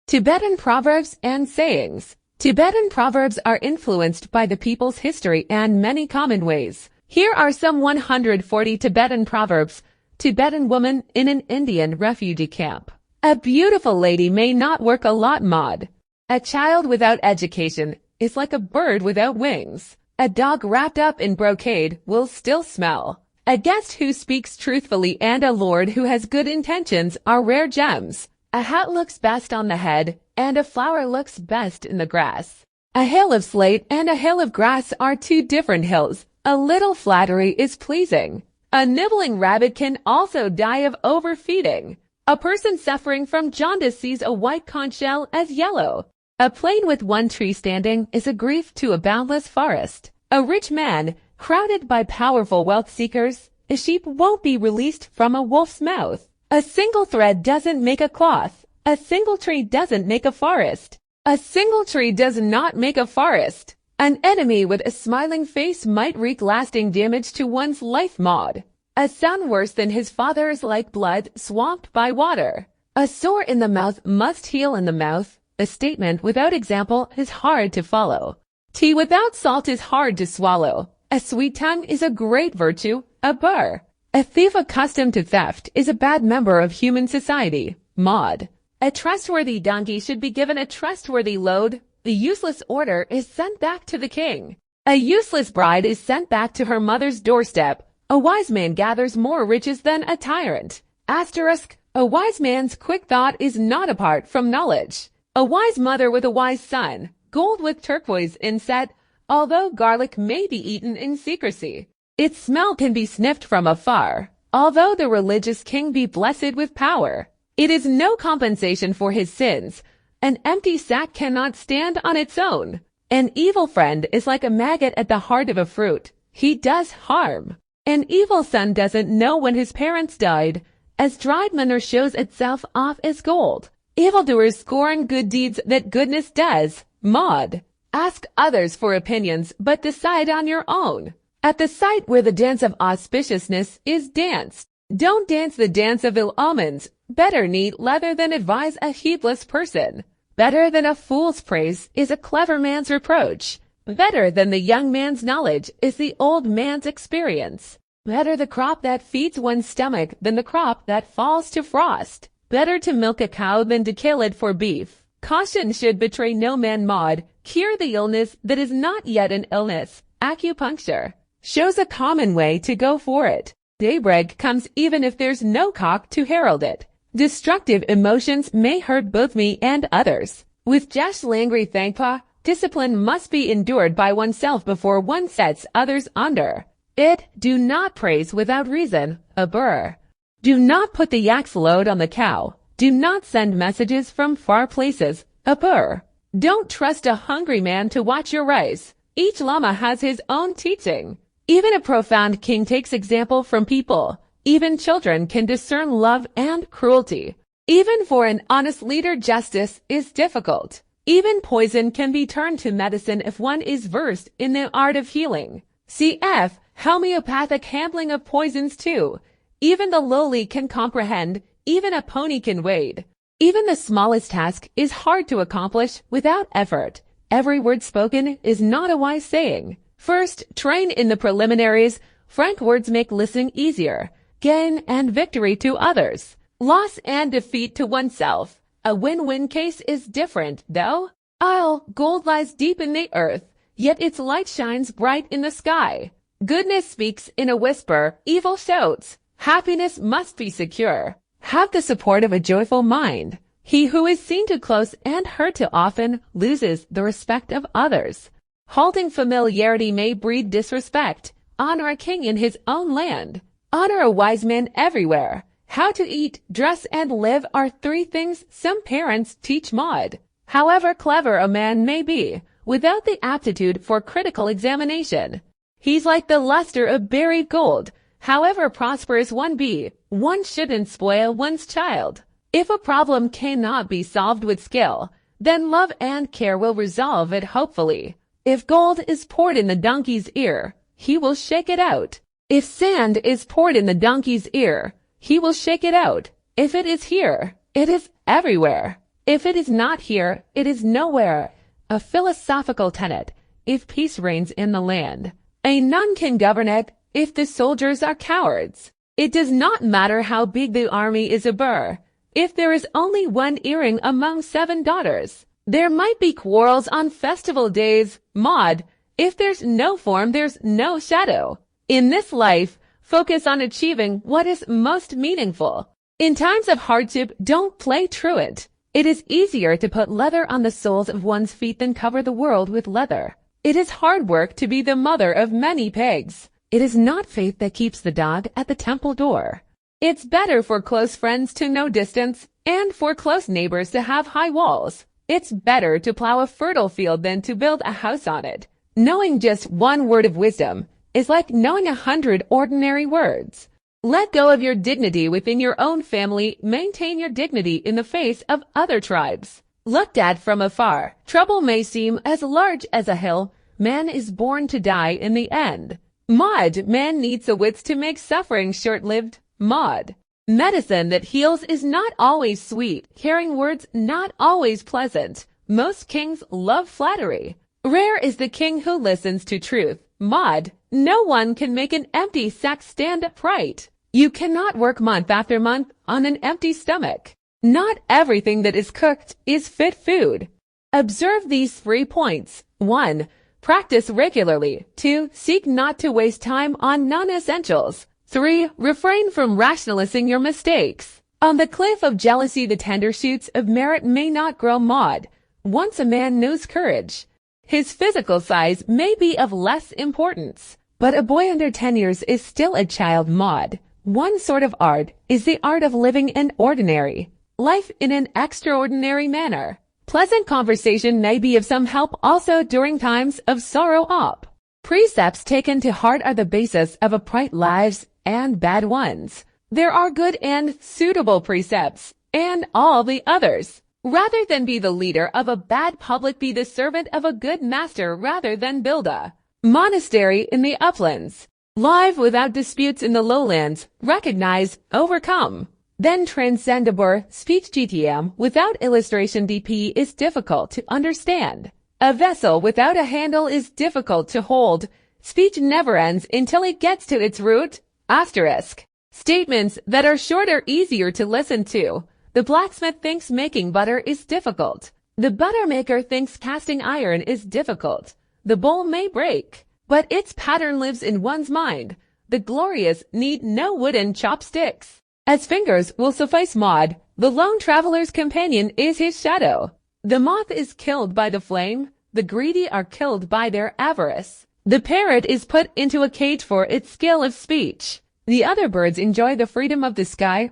Tibetan Proverbs and Sayings. Tibetan proverbs are influenced by the people's history and many common ways. Here are some 140 Tibetan proverbs. Tibetan woman in an Indian refugee camp. A beautiful lady may not work a lot mod. A child without education is like a bird without wings. A dog wrapped up in brocade will still smell. A guest who speaks truthfully and a lord who has good intentions are rare gems. A hat looks best on the head, and a flower looks best in the grass. A hill of slate and a hill of grass are two different hills. A little flattery is pleasing. A nibbling rabbit can also die of overfeeding. A person suffering from jaundice sees a white conch shell as yellow. A plain with one tree standing is a grief to a boundless forest. A rich man, crowded by powerful wealth seekers, a sheep won't be released from a wolf's mouth. A single thread doesn't make a cloth. A single tree doesn't make a forest. A single tree does not make a forest. An enemy with a smiling face might wreak lasting damage to one's life mod. A son worse than his father is like blood swamped by water. A sore in the mouth must heal in the mouth. A statement without example is hard to follow. Tea without salt is hard to swallow. A sweet tongue is a great virtue, a burr. A thief accustomed to theft is a bad member of human society, mod. A trustworthy donkey should be given a trustworthy load. The useless order is sent back to the king. A useless bride is sent back to her mother's doorstep. A wise man gathers more riches than a tyrant. Asterisk, a wise man's quick thought is not apart from knowledge. A wise mother with a wise son, gold with turquoise inset, although garlic may be eaten in secrecy. Its smell can be sniffed from afar, although the religious king be blessed with power. It is no compensation for his sins. An empty sack cannot stand on its own. An evil friend is like a maggot at the heart of a fruit. He does harm. An evil son doesn't know when his parents died, as dried manure shows itself off as gold. Evildoers scorn good deeds that goodness does, mod. Ask others for opinions, but decide on your own. At the site where the dance of auspiciousness is danced, don't dance the dance of ill omens. Better need leather than advise a heedless person. Better than a fool's praise is a clever man's reproach. Better than the young man's knowledge is the old man's experience. Better the crop that feeds one's stomach than the crop that falls to frost. Better to milk a cow than to kill it for beef. Caution should betray no man mod. Cure the illness that is not yet an illness. Acupuncture shows a common way to go for it. Daybreak comes even if there's no cock to herald it. Destructive emotions may hurt both me and others. With Jesh Langri Thangpa, discipline must be endured by oneself before one sets others under it. Do not praise without reason, a burr. Do not put the yak's load on the cow. Do not send messages from far places, a burr. Don't trust a hungry man to watch your rice. Each lama has his own teaching. Even a profound king takes example from people. Even children can discern love and cruelty. Even for an honest leader, justice is difficult. Even poison can be turned to medicine if one is versed in the art of healing. Cf. Homeopathic handling of poisons too. Even the lowly can comprehend. Even a pony can wade. Even the smallest task is hard to accomplish without effort. Every word spoken is not a wise saying. First, train in the preliminaries. Frank words make listening easier. Gain and victory to others. Loss and defeat to oneself. A win-win case is different, though. Gold lies deep in the earth, yet its light shines bright in the sky. Goodness speaks in a whisper, evil shouts. Happiness must be secure. Have the support of a joyful mind. He who is seen too close and heard too often loses the respect of others. Halting familiarity may breed disrespect. Honor a king in his own land. Honor a wise man everywhere. How to eat, dress, and live are three things some parents teach mod. However clever a man may be, without the aptitude for critical examination, he's like the luster of buried gold. However prosperous one be, one shouldn't spoil one's child. If a problem cannot be solved with skill, then love and care will resolve it hopefully. If gold is poured in the donkey's ear, he will shake it out. If sand is poured in the donkey's ear, he will shake it out. If it is here, it is everywhere. If it is not here, it is nowhere. A philosophical tenet, if peace reigns in the land. None can govern it, if the soldiers are cowards. It does not matter how big the army is a burr, if there is only one earring among 7 daughters. There might be quarrels on festival days, Maud. If there's no form, there's no shadow. In this life, focus on achieving what is most meaningful. In times of hardship, don't play truant. It is easier to put leather on the soles of one's feet than cover the world with leather. It is hard work to be the mother of many pigs. It is not faith that keeps the dog at the temple door. It's better for close friends to know distance and for close neighbors to have high walls. It's better to plow a fertile field than to build a house on it. Knowing just one word of wisdom is like knowing 100 ordinary words. Let go of your dignity within your own family. Maintain your dignity in the face of other tribes. Looked at from afar, trouble may seem as large as a hill. Man is born to die in the end. Maud, man needs the wits to make suffering short-lived. Maud. Medicine that heals is not always sweet. Hearing words not always pleasant. Most kings love flattery. Rare is the king who listens to truth. Maud. No one can make an empty sack stand upright. You cannot work month after month on an empty stomach. Not everything that is cooked is fit food. Observe these 3 points. 1. Practice regularly. 2. Seek not to waste time on non-essentials. 3. Refrain from rationalizing your mistakes. On the cliff of jealousy, the tender shoots of merit may not grow. Maud. Once a man knows courage, his physical size may be of less importance, but a boy under 10 years is still a child. Maud. One sort of art is the art of living an ordinary life in an extraordinary manner. Pleasant conversation may be of some help also during times of sorrow. Precepts taken to heart are the basis of upright lives and bad ones. There are good and suitable precepts, and all the others. Rather than be the leader of a bad public, be the servant of a good master rather than build a monastery in the uplands. Live without disputes in the lowlands. Recognize, overcome. Then transcend. Speech GTM without illustration DP is difficult to understand. A vessel without a handle is difficult to hold. Speech never ends until it gets to its root. Asterisk. Statements that are short are easier to listen to. The blacksmith thinks making butter is difficult. The butter maker thinks casting iron is difficult. The bowl may break, but its pattern lives in one's mind. The glorious need no wooden chopsticks, as fingers will suffice. Maud. The lone traveler's companion is his shadow. The moth is killed by the flame. The greedy are killed by their avarice. The parrot is put into a cage for its skill of speech. The other birds enjoy the freedom of the sky.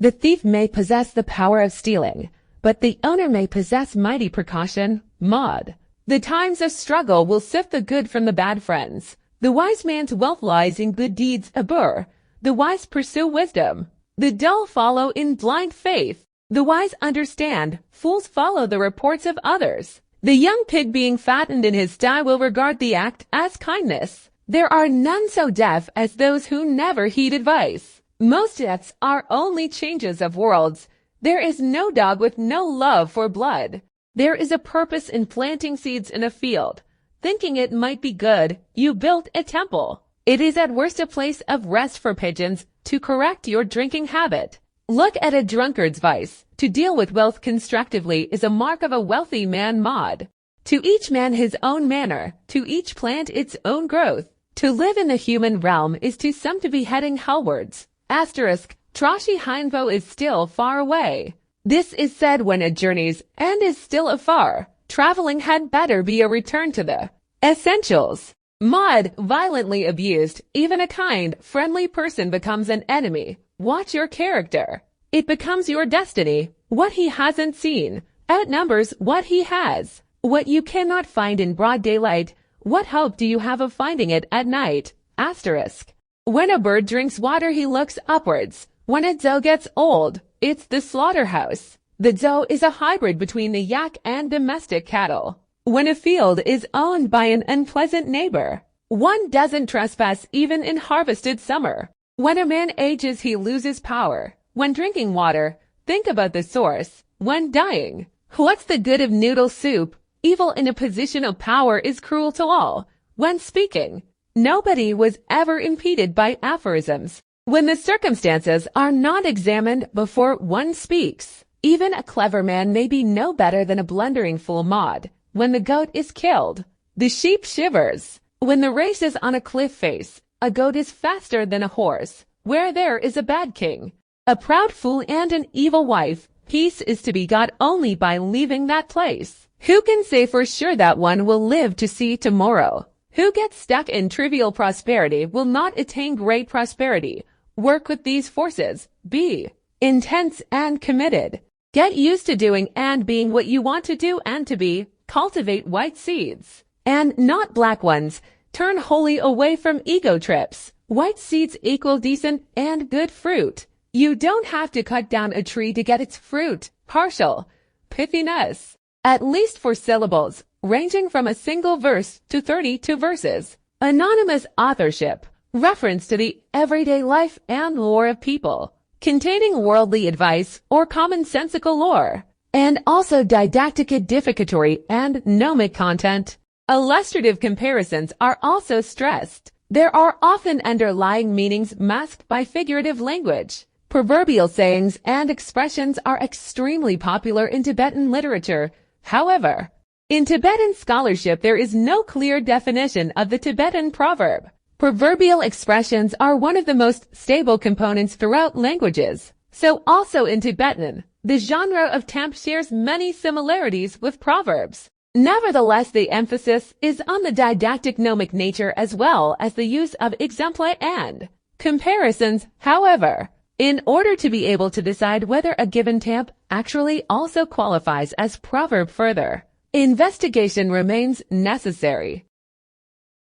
The thief may possess the power of stealing, but the owner may possess mighty precaution. Maud. The times of struggle will sift the good from the bad friends. The wise man's wealth lies in good deeds. The wise pursue wisdom. The dull follow in blind faith. The wise understand. Fools follow the reports of others. The young pig being fattened in his sty will regard the act as kindness. There are none so deaf as those who never heed advice. Most deaths are only changes of worlds. There is no dog with no love for blood. There is a purpose in planting seeds in a field. Thinking it might be good, you built a temple. It is at worst a place of rest for pigeons to correct your drinking habit. Look at a drunkard's vice. To deal with wealth constructively is a mark of a wealthy man. Maud. To each man his own manner, to each plant its own growth. To live in the human realm is to some to be heading hellwards. Asterisk. Trashy Hindvo is still far away. This is said when it journeys and is still afar. Traveling had better be a return to the essentials. Maud. Violently abused, even a kind, friendly person becomes an enemy. Watch your character. It becomes your destiny. What he hasn't seen outnumbers what he has. What you cannot find in broad daylight, what hope do you have of finding it at night? Asterisk. When a bird drinks water, he looks upwards. When a doe gets old, it's the slaughterhouse. The doe is a hybrid between the yak and domestic cattle. When a field is owned by an unpleasant neighbor, one doesn't trespass even in harvested summer. When a man ages, he loses power. When drinking water, think about the source. when dying. What's the good of noodle soup? Evil in a position of power is cruel to all. When speaking, nobody was ever impeded by aphorisms. When the circumstances are not examined before one speaks, even a clever man may be no better than a blundering fool Maud. When the goat is killed, the sheep shivers. When the race is on a cliff face, a goat is faster than a horse. Where there is a bad king, a proud fool and an evil wife, peace is to be got only by leaving that place. Who can say for sure that one will live to see tomorrow? Who gets stuck in trivial prosperity will not attain great prosperity. Work with these forces. Be intense and committed. Get used to doing and being what you want to do and to be. Cultivate white seeds and not black ones. Turn wholly away from ego trips. White seeds equal decent and good fruit. You don't have to cut down a tree to get its fruit. Partial pithiness, at least for syllables, ranging from a single verse to 32 verses. Anonymous authorship, reference to the everyday life and lore of people, containing worldly advice or commonsensical lore, and also didactic edificatory and gnomic content. Illustrative comparisons are also stressed. There are often underlying meanings masked by figurative language. Proverbial sayings and expressions are extremely popular in Tibetan literature. However, in Tibetan scholarship there is no clear definition of the Tibetan proverb. Proverbial expressions are one of the most stable components throughout languages. So also in Tibetan, the genre of tamp shares many similarities with proverbs. Nevertheless, the emphasis is on the didactic gnomic nature as well as the use of exempli and comparisons. However, in order to be able to decide whether a given tamp actually also qualifies as proverb, further investigation remains necessary.